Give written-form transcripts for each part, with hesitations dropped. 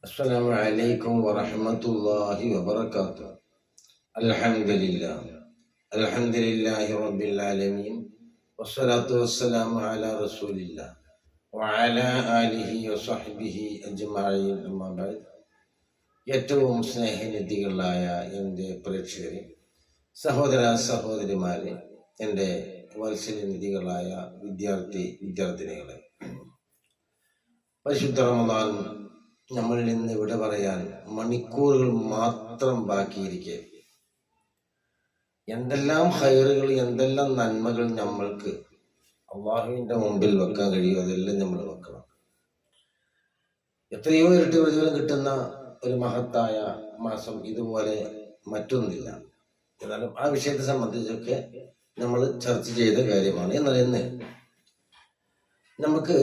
السلام عليكم ورحمة الله وبركاته. الحمد لله رب العالمين والصلاة والسلام على رسول الله وعلى آله وصحبه أجمعين. أما بعد, ഏറ്റവും സ്നേഹനിധികളായ എൻ്റെ പ്രേക്ഷകരെ, സഹോദരന്മാരെ, എൻ്റെ വത്സലനിധികളായ വിദ്യാർത്ഥിനികളെ, പരിശുദ്ധ റമദാൻ നമ്മളിൽ നിന്ന് ഇവിടെ പറയാൻ മണിക്കൂറുകൾ മാത്രം ബാക്കിയിരിക്കെ എന്തെല്ലാം ഹൈറുകൾ, എന്തെല്ലാം നന്മകൾ നമ്മൾക്ക് അള്ളാഹുവിന്റെ മുമ്പിൽ വെക്കാൻ കഴിയും, അതെല്ലാം നമ്മൾ വെക്കണം. എത്രയോ ഇരട്ടി പ്രതിഫലം കിട്ടുന്ന ഒരു മഹത്തായ മാസം ഇതുപോലെ മറ്റൊന്നില്ല. എന്നാലും ആ വിഷയത്തെ സംബന്ധിച്ചൊക്കെ നമ്മൾ ചർച്ച ചെയ്ത കാര്യമാണ്. എന്നാൽ ഇന്ന് നമുക്ക്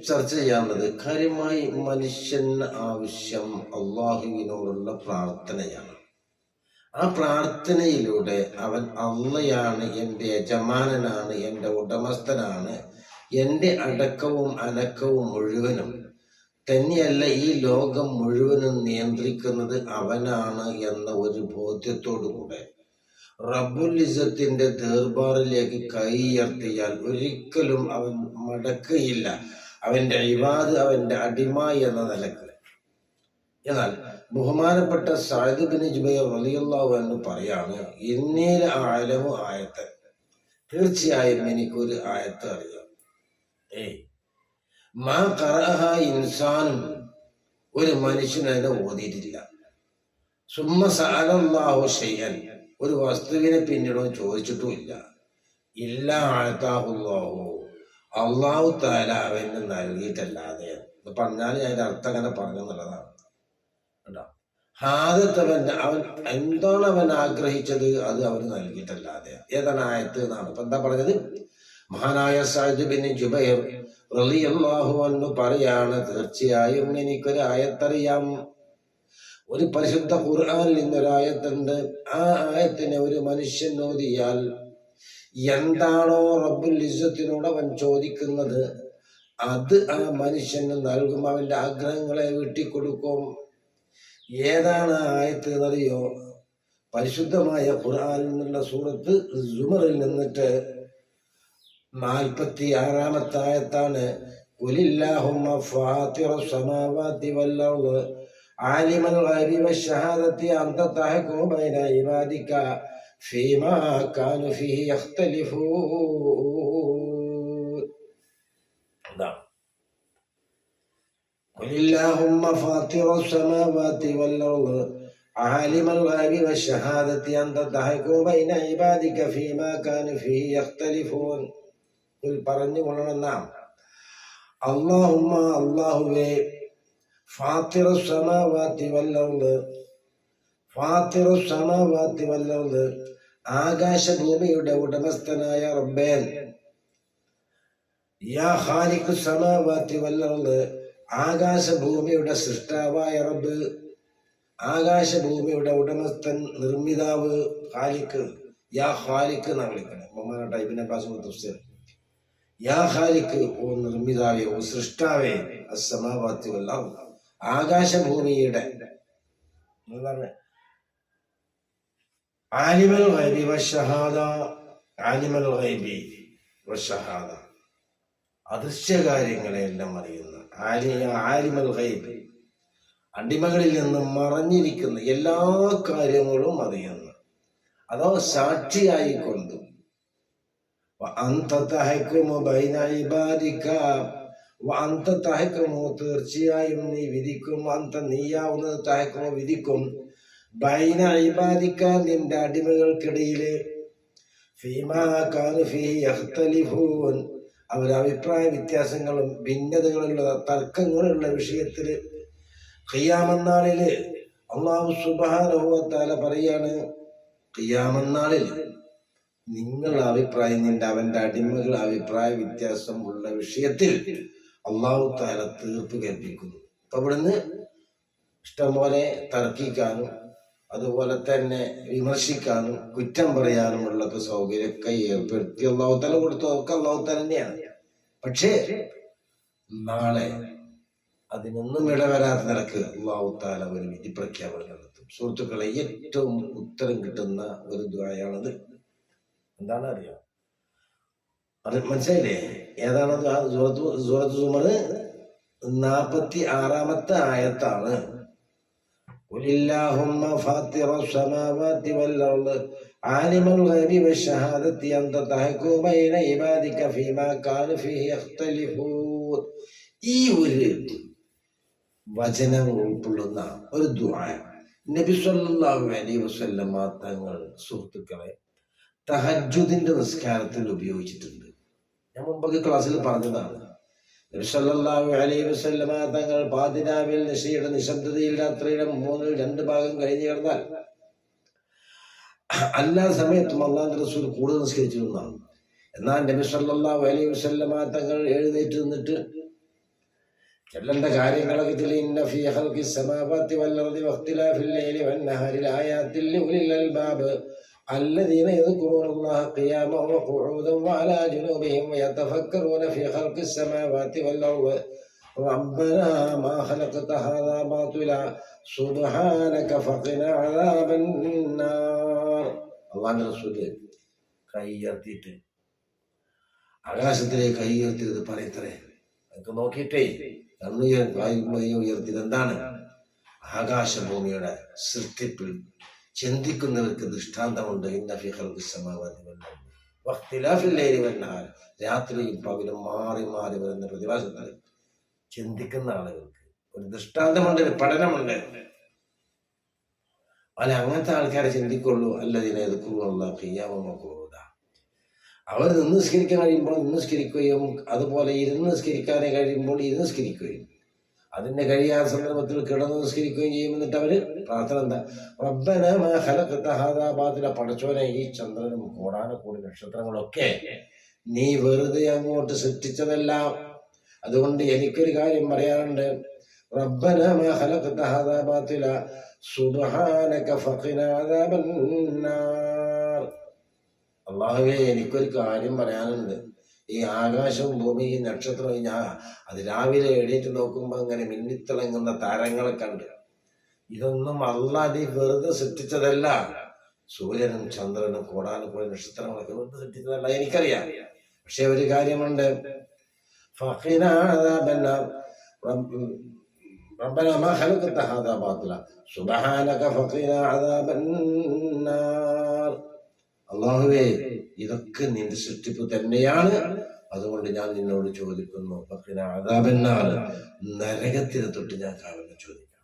ചർച്ച ചെയ്യാനുള്ളത് കാര്യമായി മനുഷ്യന് ആവശ്യം അള്ളാഹുവിനോടുള്ള പ്രാർത്ഥനയാണ്. ആ പ്രാർത്ഥനയിലൂടെ അവൻ അള്ളയാണ്, എൻ്റെ യജമാനനാണ്, എൻ്റെ ഉടമസ്ഥനാണ്, എൻ്റെ അടക്കവും അനക്കവും മുഴുവനും തന്നെയല്ല ഈ ലോകം മുഴുവനും നിയന്ത്രിക്കുന്നത് അവനാണ് എന്ന ഒരു ബോധ്യത്തോടു കൂടെ റബ്ബുൽ ഇസ്സത്തിന്റെ ദർബാറിലേക്ക് കൈയുയർത്തിയാൽ ഒരിക്കലും അവൻ മടക്കുകയില്ല, അവന്റെ ഇബാദ്, അവന്റെ അടിമ എന്ന നിലക്ക്. എന്നാൽ ബഹുമാനപ്പെട്ട സഅദ് ബിൻ ജുബൈർ റളിയല്ലാഹു അൻഹു പറയാണ്, ഇന്നീല അഅലമു ആയത്ത്, തീർച്ചയായും എനിക്കൊരു ആയത്ത് അറിയാം. മാ ഖറഅഹ ഇൻസാനും, ഒരു മനുഷ്യൻ അതിനെ ഓതിയിട്ടില്ല. സുമ്മ സഅലല്ലാഹു ശൈഅൻ, ഒരു വസ്തുവിനെ പിന്നീട് ചോദിച്ചിട്ടുമില്ല. ഇല്ലാ അഅതാഹുല്ലാഹു, അല്ലാഹു തആല അവന് നൽകിയിട്ടല്ലാതെ. പറഞ്ഞാൽ അതിന്റെ അർത്ഥം അങ്ങനെ പറഞ്ഞെന്നുള്ളതാണ് കേട്ടോ. ഹാദത്തവൻ, അവൻ എന്താണ് അവൻ ആഗ്രഹിച്ചത് അത് അവന് നൽകിയിട്ടല്ലാതെ. ഏതാണ് ആയത്ത് എന്നാണ്. അപ്പൊ എന്താ പറഞ്ഞത്? മഹാനായ സഅദ് ബിൻ ജുബൈർ റളിയല്ലാഹു അൻഹു പറയാണ്, തീർച്ചയായും എനിക്കൊരു ആയത്തറിയാം. ഒരു പരിശുദ്ധ ഖുർആനിൽ നിന്നൊരായത്തുണ്ട്. ആ ആയത്തിനെ ഒരു മനുഷ്യൻ ഓതിയാൽ എന്താണോ റബ്ബുൽ ഇസ്സത്തിനോട് അവൻ ചോദിക്കുന്നത് അത് ആ മനുഷ്യന് നൽകും, അവന്റെ ആഗ്രഹങ്ങളെ വെട്ടിക്കൊടുക്കും. ഏതാണ് ആ ആയത്ത് എന്നറിയോ? പരിശുദ്ധമായ ഖുർആനിൽ നിന്നുള്ള സൂറത്ത് സുമറിൽ നിന്നിട്ട് 46-ാമത്തെ ആയത്താണ്. ഖുലില്ലാഹുമ്മ ഫാത്തിറസ് സമാവാതി വൽ അർദ് ആലിമൽ ഗൈബി വശഹാദത്തി അൻത തഹ്കുമു ബൈന ഇബാദിക ഫീമാ കാനു ഫീഹി യഖ്തലിഫൂൻ. ഖുലില്ലാഹുമ്മ ഫാത്തിറസ് സമാവാതി വൽ അർദ് ആലിമൽ ഗൈബി വശഹാദത്തി അൻത തഹ്കുമു ബൈന ഇബാദിക ഫീമാ കാനു ഫീഹി യഖ്തലിഫൂൻ. പറഞ്ഞുകൊള്ളണം നാം, അല്ലാഹുമ്മ, അല്ലാഹുവേ, ഫാത്തിറസ് സമാവാതി വൽ അർദ്, ഫാത്തിറസ് സമാവാതി വൽ അർദ്, ആകാശഭൂമിയുടെ ഉടമസ്ഥനായ റബ്ബേ. യാ ഖാലിഖുസ് സമാവാതി വൽ അർദ്, ആകാശഭൂമിയുടെ സൃഷ്ടാവായ റബ്ബ്, ആകാശഭൂമിയുടെ ഉടമസ്ഥൻ, നിർമ്മിതാവ്, ഖാലിഖ്. യാ ഖാലിഖ് എന്നാ വിളിക്കണം. ബഹുമാനപ്പെട്ട ഇബ്നു അബ്ബാസ് തഫ്സീർ. യാ ഖാലിഖ്, ഓ നിർമ്മിതാവേ, ഓ സൃഷ്ടാവേ, അസ്സമാവാതി വൽ അർദ്, ആകാശഭൂമിയുടെ. ആലിമൽ ഗൈബി വശഹാദ, ആലിമൽ ഗൈബി വശഹാദ, അദൃശ്യകാര്യങ്ങളെല്ലാം അറിയുന്ന ആലിമൽ ഗൈബ്, അടിമകളിൽ നിന്ന് മറഞ്ഞിരിക്കുന്ന എല്ലാ കാര്യങ്ങളും അറിയുന്ന, അതോ സാക്ഷിയായിക്കൊണ്ട്. തീർച്ചയായും നീ വിധിക്കും, നീയാവുന്നത് തഹക്കുമോ വിധിക്കും, ബൈന ഇബാദിക, നിന്റെ അടിമകൾക്കിടയില്, ഫീമാ കാനു ഫീഹി യഖ്തലിഫൂൻ, അവർ അഭിപ്രായ വ്യത്യാസങ്ങളും ഭിന്നതകളുള്ള തർക്കങ്ങളുള്ള വിഷയത്തില്. ഖിയാമന്നാളില് അല്ലാഹു സുബ്ഹാനഹു വ തആല പറയാണ്, ഖിയാമന്നാളിൽ നിങ്ങൾ അഭിപ്രായം, നിന്റെ അവന്റെ അടിമകൾ അഭിപ്രായ വ്യത്യാസം ഉള്ള വിഷയത്തിൽ അല്ലാഹു തആല തീർപ്പ് കൽപ്പിക്കുന്നു. അപ്പൊ ഇവിടുന്ന് ഇഷ്ടംപോലെ തർക്കിക്കാനും അതുപോലെ തന്നെ വിമർശിക്കാനും കുറ്റം പറയാനുമുള്ള സൗകര്യമൊക്കെ ഏർപ്പെടുത്തി അല്ലാഹു തആല കൊടുത്തതൊക്കെ അല്ലാഹു തആല തന്നെയാണ്. പക്ഷേ നാളെ അതിനൊന്നും ഇടവരാത്ത നിലക്ക് അല്ലാഹു തആല ഒരു വിധി പ്രഖ്യാപനം നടത്തും. സുഹൃത്തുക്കളെ, ഏറ്റവും ഉത്തരം കിട്ടുന്ന ഒരു ദുആയാണത്. എന്താണ് അറിയാം? അത് മനസ്സിലായില്ലേ? ഏതാണത്? സൂറത്ത് സുമർ 46-ാമത്തെ ആയത്താണ്. ഖുലില്ലാഹുമ്മ ഫാത്തിറസ് സമാവാതി വൽ അർദ് ആലിമുൽ ഗൈബി വശഹാദത്തി അൻത തഹ്കുമു ബൈന ഇബാദിക ഫീമാ കാനൂ ഫീഹി യഖ്തലിഫൂൻ. ഈ ഒരു വചനം ഉൾക്കൊള്ളുന്ന ഒരു ദുആ നബി സല്ലല്ലാഹു അലൈഹി വസല്ലമ തങ്ങൾ സുഹൃത്തുക്കളെ തഹജ്ജുദിന്റെ നിസ്കാരത്തിൽ ഉപയോഗിച്ചിട്ടുണ്ട്. ഞാൻ മുമ്പൊക്കെ ക്ലാസ്സിൽ പറഞ്ഞതാണ്. നബി സല്ലല്ലാഹു അലൈഹി വസല്ലമ തങ്ങൾ പാതിരാവിൽ നിശയുടെ നിശബ്ദതയിൽ രാത്രിയുടെ 2 ഭാഗം കഴിഞ്ഞു കിടന്നാൽ എല്ലാ സമയത്തും അല്ലാഹുവിന്റെ റസൂൽ കൂടുതൽ നിസ്കരിച്ചിരുന്നതാണ്. എന്നാൽ നബി സല്ലല്ലാഹു അലൈഹി വസല്ലമ തങ്ങൾ എഴുന്നേറ്റ് നിന്നിട്ട് ചെല്ലേണ്ട കാര്യങ്ങളൊക്കെ ഇന്ന ഫീ ഖൽഖിസ് സമാവാതി വൽ അർദി വഖ്തിലാഫിൽ ലൈലി വൻ നഹാരി ലആയാതിൻ ലിഉലിൽ അൽബാബ് الذين يذكرون الله قياما وقعودا وعلى جنوبهم ويتفكرون في خلق السماوات والأرض ربنا ما خلقت هذا باطلا سبحانك فقنا عذاب النار. അല്ലാഹുവിന്റെ റസൂൽ കൈയുയർത്തിയിട്ട് ആകാശത്തിലേക്ക് കൈയുയർത്തിയത് പറയത്രേ. അതൊക്കെ നോക്കിയിട്ടേ ഉയർത്തിയത് എന്താണ്? ആകാശഭൂമിയുടെ സൃഷ്ടിപ്പിൽ ചിന്തിക്കുന്നവർക്ക് ദൃഷ്ടാന്തമുണ്ട്. രാത്രിയും പകലും മാറി മാറി വരുന്ന പ്രതിഭാസത്തിൽ ചിന്തിക്കുന്ന ആളുകൾക്ക് ഒരു ദൃഷ്ടാന്തമുണ്ട്, ഒരു പഠനമുണ്ട്. അല്ല, അങ്ങനത്തെ ആൾക്കാരെ ചിന്തിക്കുള്ളൂ. അവർ നിന്ന് നിസ്കരിക്കാൻ കഴിയുമ്പോൾ നിന്ന് നിസ്കരിക്കുകയും അതുപോലെ ഇരുന്ന് നിസ്കരിക്കാനെ കഴിയുമ്പോൾ ഇരുന്ന് നിസ്കരിക്കുകയും അതിന്റെ കഴിയാത്ത സന്ദർഭത്തിൽ കിടന്ന് നിസ്കരിക്കുകയും ചെയ്യും. എന്നിട്ട് അവര് പ്രാർത്ഥന എന്താ? റബ്ബനാ മാ ഖലഖത ഹാദാ ബാതില. പടച്ചോനെ, ഈ ചന്ദ്രനും കോടാനക്കോടി നക്ഷത്രങ്ങളൊക്കെ നീ വെറുതെ അങ്ങോട്ട് സൃഷ്ടിച്ചതല്ല. അതുകൊണ്ട് എനിക്കൊരു കാര്യം പറയാനുണ്ട്. റബ്ബനാ മാ ഖലഖത ഹാദാ ബാതില സുബ്ഹാനക ഫഖിനാ അദാബൻ നാർ. അല്ലാഹുവേ, എനിക്കൊരു കാര്യം പറയാനുണ്ട്. ഈ ആകാശവും ഭൂമിയും നക്ഷത്രവും ഞാൻ അത് രാവിലെ എഴുന്നേറ്റ് നോക്കുമ്പോൾ അങ്ങനെ മിന്നിത്തിളങ്ങുന്ന താരങ്ങളെ കണ്ട് ഇതൊന്നും അല്ലാഹ് വെറുതെ സൃഷ്ടിച്ചതല്ല. സൂര്യനും ചന്ദ്രനും കോടാനുകോടി നക്ഷത്രങ്ങളൊക്കെ വെറുതെ സൃഷ്ടിച്ചതല്ല, എനിക്കറിയാം. പക്ഷെ ഒരു കാര്യമുണ്ട്. ربنا ما خلقت هذا باطلا سبحانك فقنا عذاب النار. അല്ലാഹുവേ, ഇതൊക്കെ നിന്റെ സൃഷ്ടിപ്പ് തന്നെയാണ്. അതുകൊണ്ട് ഞാൻ നിന്നോട് ചോദിക്കുന്നു, ഫഖിനാ അദാബന്നാർ, നരകത്തിനെ തൊട്ട് ഞാൻ കാവലിനെ ചോദിക്കാം.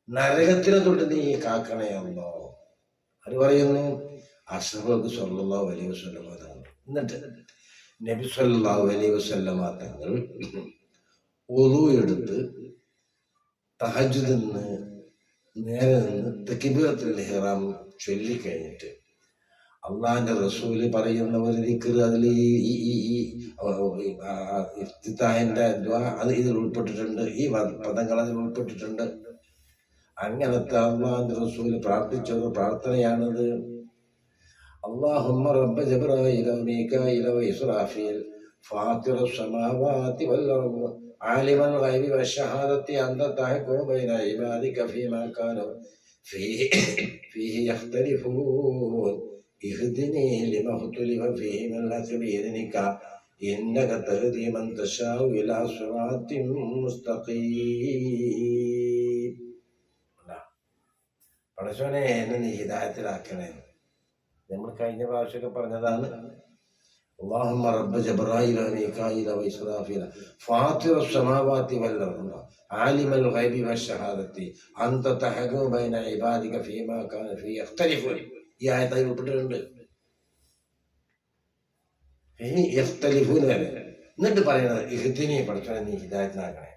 നരകത്തിനെ തൊട്ട് നീ കാക്കണേ അല്ലാഹ്. അത് പറയുന്നു അഷ്റഫുൽ സ്വല്ലല്ലാഹു അലൈഹി വസല്ലമ തങ്ങൾ. എന്നിട്ട് നബി സ്വല്ലല്ലാഹു അലൈഹി വസല്ലമ തങ്ങൾ വുളു എടുത്ത് തഹജ്ജുദിന് നേരെ നിന്ന് തക്ബീറത്തുൽ ഇഹ്റാം ചൊല്ലിക്കഴിഞ്ഞിട്ട് അള്ളാഹിന്റെ റസൂല് പറയുന്ന ഒരു ദിക്ർ അതിൽ ഇഫ്തിതാഹിന്റെ ദുആ അത് ഇതിൽ ഉൾപ്പെട്ടിട്ടുണ്ട്. ഈ പദങ്ങൾ അതിൽ ഉൾപ്പെട്ടിട്ടുണ്ട്. അങ്ങനത്തെ അള്ളാഹിന്റെ റസൂല് പ്രാർത്ഥിച്ചൊരു പ്രാർത്ഥനയാണത്. അല്ലാഹുമ്മ റബ്ബ ജിബ്രീല വമീകായില വഇസ്റാഫീൽ ഫാത്തിറസ് സമാവാതി വൽ അർദ് ആലിമൽ ഗൈബി വശഹാദത്തി അൻത തഹ്കുമു ബൈന ഇബാദിക ഫീമാ കാനൂ ഫീഹി യഖ്തലിഫൂൻ اهدني لما اختلف فيه من الحق بإذنك إنك تهدي من تشاء إلى صراط مستقيم. പടച്ചോനെ, എന്നെ നീ ഹിദായത്തിലാക്കണേ. നമ്മൾ കഴിഞ്ഞ പ്രാവശ്യമൊക്കെ പറഞ്ഞതാണ്. اللهم رب جبرائيل وميكائيل وإسرافيل فاطر السماوات والأرض عالم الغيب والشهادة أنت تحكم بين عبادك فيما كان فيه يختلفون. ഈ ആയത്തായി ഉൾപ്പെട്ടിട്ടുണ്ട്. എന്നിട്ട് പറയുന്നത് ഇഹ്ദിനി, പടച്ചോനെ നീ ഹിദായത്തിലാക്കണേ.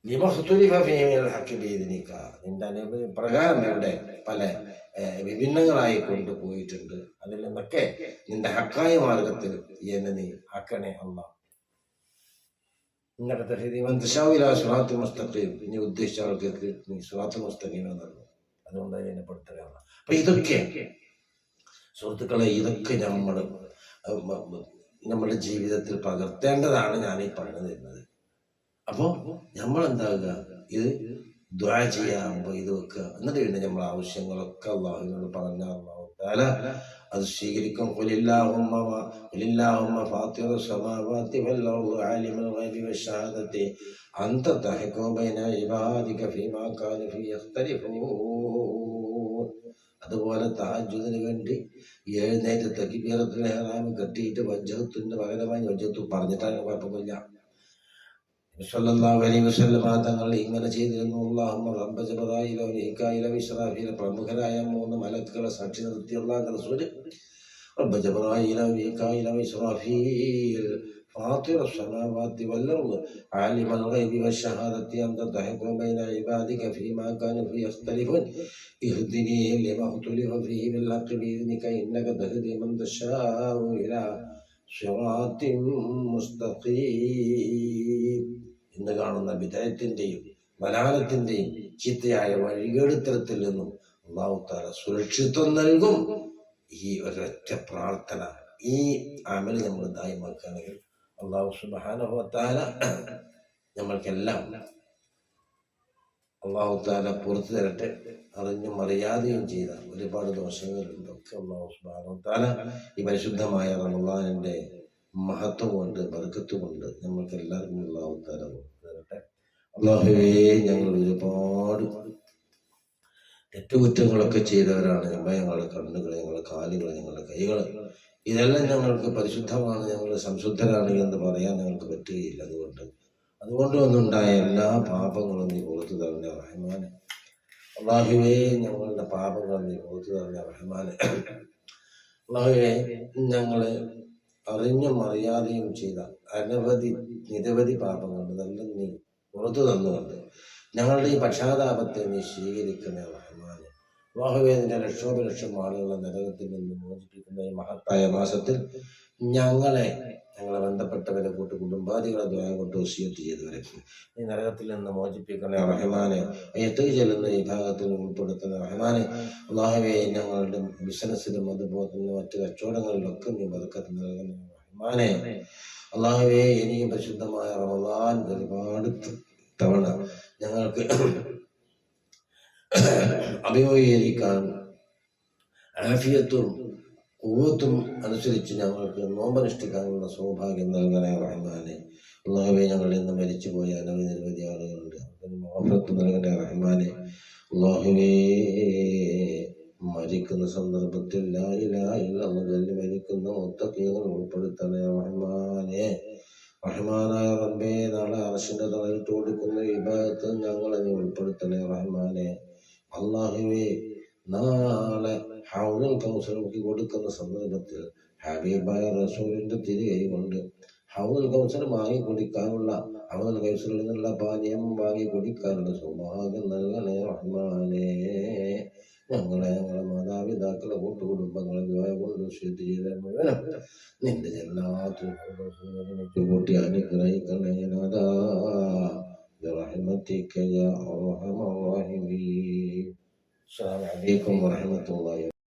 നിന്റെ പ്രകാരം ഇവിടെ പല വിഭിന്നങ്ങളായി കൊണ്ടുപോയിട്ടുണ്ട്. അതിൽ നിന്നൊക്കെ നിന്റെ ഹക്കായ മാർഗത്തിൽ എന്നെ നീ ആക്കണേ അല്ലാഹ്. ഇങ്ങനത്തെ സുറാത്തുൽ മുസ്തഖീം, നീ ഉദ്ദേശിച്ച ആൾക്കാർക്ക് നീ സുറാത്തുൽ മുസ്തഖീം എന്നറിയും. അതുകൊണ്ട് അതിനെ പെടുത്തുകയാണ്. അപ്പൊ ഇതൊക്കെ സുഹൃത്തുക്കളെ, ഇതൊക്കെ നമ്മുടെ ജീവിതത്തിൽ പകർത്തേണ്ടതാണ് ഞാൻ ഈ പറഞ്ഞു തരുന്നത്. അപ്പോൾ നമ്മൾ എന്താകുക, ഇത് ദുആ ചെയ്യാകുമ്പോൾ ഇത് വെക്കുക. എന്നിട്ട് പിന്നെ നമ്മൾ ആവശ്യങ്ങളൊക്കെ അള്ളാഹുവിനോട് പറഞ്ഞാൽ അല്ലാഹു തആല അത് സ്വീകരിക്കും. ഖുലില്ലാഹുമ്മ ഫാത്തിറസ് സമാവാതി വൽ അർദി ആലിമുൽ ഗൈബി വശഹാദതി അൻത തഹ്കുമു ബൈന ഇബാദിക ഫീമാ കാനൂ ഫീഹി യഖ്തലിഫൂൻ. അതുപോലെ തഹജ്ജുദിന് വേണ്ടി എഴുന്നേറ്റ് തക്ബീറത്തുൽ ഇഹ്റാം കെട്ടിയിട്ട് വജ്ഹത്തിന്റെ പകരമായി വജ്ഹത്തു പറഞ്ഞിട്ടാണ് കുഴപ്പമില്ല. സല്ലല്ലാഹു അലൈഹി വസല്ലം തങ്ങൾ ഇങ്ങനെ ചെയ്തിരുന്നു. അല്ലാഹുമ്മ റബ്ബ ജിബ്രീല വ മീകായില വ ഇസ്രാഫീൽ, പ്രമുഖരായ 3 മലക്കുകളെ സാക്ഷി നിർത്തി അല്ലാഹുവിന്റെ റസൂൽ റബ്ബ ജിബ്രീല വ മീകായില വ ഇസ്രാഫീൽ ഫാത്തിറ السماوات والأرض عالم الغيب والشهادة أنت تحكم بين عبادك فيما كانوا فيه يختلفون اهدني لما اختلف فيه بالحق بإذنك إنك تهدي من تشاء إلى صراط مستقيم. ഇന്ന് കാണുന്ന വിദഗ്ധത്തിന്റെയും മലയാളത്തിന്റെയും ചീത്തയായ വഴികേടുത്തരത്തിൽ നിന്നും അല്ലാഹു തആല സുരക്ഷിതത്വം നൽകും. ഈ ഒരൊറ്റ പ്രാർത്ഥന, ഈ അമൽ നമ്മൾ ദായിമാക്കുകയാണെങ്കിൽ അല്ലാഹു സുബ്ഹാനഹു വ തആല നമ്മൾക്കെല്ലാം അല്ലാഹു തആല പുറത്തു തരട്ടെ. അറിഞ്ഞും അറിയാതെയും ചെയ്ത ഒരുപാട് ദോഷങ്ങളുണ്ട്. ഒക്കെ അല്ലാഹു സുബ്ഹാനഹു വ തആല ഈ പരിശുദ്ധമായ റമളാനിന്റെ മഹത്വം കൊണ്ട് ബർക്കത്ത് കൊണ്ട് നമ്മൾക്ക് എല്ലാവർക്കും അല്ലാഹു തആല തരട്ടെ. അല്ലാഹുവേ, ഞങ്ങൾ ഒരുപാട് തെറ്റുകുറ്റങ്ങളൊക്കെ ചെയ്തവരാണ്. ഞങ്ങളുടെ കണ്ണുകൾ, ഞങ്ങളുടെ കാലുകൾ, ഞങ്ങളുടെ കൈകൾ, ഇതെല്ലാം ഞങ്ങൾക്ക് പരിശുദ്ധമാണ്, ഞങ്ങൾ സംശുദ്ധരാണ് എന്ന് പറയാൻ ഞങ്ങൾക്ക് പറ്റുകയില്ല. അതുകൊണ്ട് ഒന്നുണ്ടായ എല്ലാ പാപങ്ങളും നീ പുറത്തു തരണേ റഹ്മാനെ. അല്ലാഹുവേ, ഞങ്ങളുടെ പാപങ്ങൾ നീ പുറത്തു തരണേ റഹ്മാനെ. അല്ലാഹുവേ, ഞങ്ങളെ അറിഞ്ഞും അറിയാതെയും ചെയ്ത നിരവധി പാപങ്ങളുണ്ട്. ഇതെല്ലാം നീ പുറത്തു തന്നുകൊണ്ട് ഞങ്ങളുടെ ഈ പക്ഷാതാപത്തെ നീ സ്വീകരിക്കണേ റഹ്മാനെ. അല്ലാഹുവേ, നിന്റെ ലക്ഷോപലക്ഷം ആളുകളെ നരകത്തിൽ നിന്ന് മോചിപ്പിക്കുന്ന ഈ മഹത്തായ മാസത്തിൽ ഞങ്ങളെ ബന്ധപ്പെട്ടവരെ കൂട്ട് കുടുംബാദികളെ ദുആ കൊണ്ട് വസിയത്ത് ചെയ്തവരെ ഈ നരകത്തിൽ നിന്ന് മോചിപ്പിക്കണേ റഹ്മാനെ. എത്തുക ചെല്ലുന്ന ഈ ഭാഗത്തിൽ ഉൾപ്പെടുത്തുന്ന റഹ്മാനെ. അല്ലാഹുവേ, ഞങ്ങളുടെ ബിസിനസ്സിലും അതുപോലെ തന്നെ മറ്റു കച്ചവടങ്ങളിലൊക്കെ നീ ബർക്കത്ത് നൽകണേ റഹ്മാനെ. അല്ലാഹുവേ, ഇനിയും പരിശുദ്ധമായ റമളാൻ ഒരുപാട് തവണ ഞങ്ങൾക്ക് അഭിമുഖീകരിക്കാൻ ആഫിയത്തും ഖുവ്വത്തും അനുസരിച്ച് ഞങ്ങൾക്ക് നോമ്പനുഷ്ഠിക്കാനുള്ള സൗഭാഗ്യം നൽകണേ റഹ്മാനെ. അല്ലാഹുവേ, ഞങ്ങൾ ഇന്ന് മരിച്ചുപോയ നിരവധി ആളുകളുണ്ട്. അതിന് മഗ്ഫിറത്ത് നൽകണേ റഹ്മാനെ. അല്ലാഹുവേ, മരിക്കുന്ന സന്ദർഭത്തിൽ ലാ ഇലാഹ ഇല്ലല്ലാഹ് ചൊല്ലി മരിക്കുന്ന മുത്തഖീങ്ങൾ ഉൾപ്പെടുത്തണേ റഹ്മാനെ. റഹ്മാനായ റബ്ബേ, നാളെ അർശിന്റെ തണലിട്ട് കൊടുക്കുന്ന ഇബാദത്ത് ഞങ്ങളെ നീ ഉൾപ്പെടുത്തണേ റഹ്മാനെ. അല്ലാഹുവേ, നാളെ ഹൗദുൽ കൗസർ കൊടുക്കുന്ന സന്ദർഭത്തിൽ ഹബീബായ റസൂലിന്റെ തിരുകൈ കൊണ്ട് ഹൗദുൽ കൗസർ വാങ്ങി കുടിക്കാനുള്ള, ഹൗദുൽ കൗസറിൽ നിന്നുള്ള പാനീയം വാങ്ങി കുടിക്കാനുള്ള സൗഭാഗ്യം നൽകണേ റഹ്മാനെ. ഞങ്ങളെ, ഞങ്ങളെ മാതാപിതാക്കളെ, കൂട്ടുകുടുംബങ്ങളെ ദുആ കൊണ്ട് വസിയത്ത് ചെയ്ത മുഴുവനും നിന്റെ ജന്നാത്തുൽ ഫിർദൗസിൽ കൂട്ടി അനുഗ്രഹിക്കണേ നാഥാ ബിറഹ്മതിക യാ അർഹമർ റഹീമീൻ. അസ്സലാമു അലൈക്കും വറഹ്മത്തുള്ളാഹി.